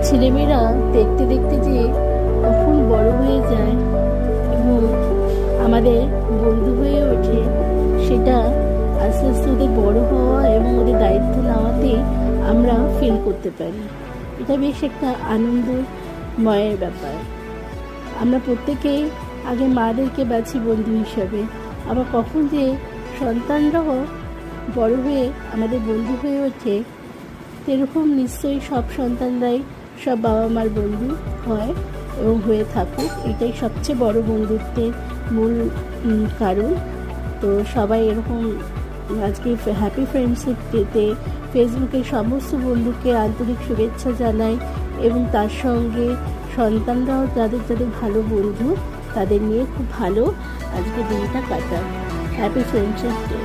ছেলেমেয়েরা দেখতে দেখতে যে কখন বড় হয়ে যায় এবং আমাদের বন্ধু হয়ে ওঠে, সেটা আস্তে আস্তে ওদের বড় হওয়া এবং ওদের দায়িত্ব নেওয়াতেই আমরা ফিল করতে পারি। এটা বেশ একটা আনন্দময়ের ব্যাপার। আমরা প্রত্যেকেই আগে মাদেরকে বাছি বন্ধু হিসাবে, আবার কখন যে সন্তানরাও বড় হয়ে আমাদের বন্ধু হয়ে ওঠে, সেরকম নিশ্চয়ই সব সন্তানরাই সব বাবা মার বন্ধু হয় এবং হয়ে থাকুক। এটাই সবচেয়ে বড় বন্ধুত্বের মূল কারণ। তো সবাই এরকম আজকে হ্যাপি ফ্রেন্ডশিপ ডেতে ফেসবুকের সমস্ত বন্ধুকে আন্তরিক শুভেচ্ছা জানাই এবং তার সঙ্গে সন্তানরাও যাদের যাদের ভালো বন্ধু তাদের নিয়ে খুব ভালো আজকে দিনটা কাটান। Happy friendship day.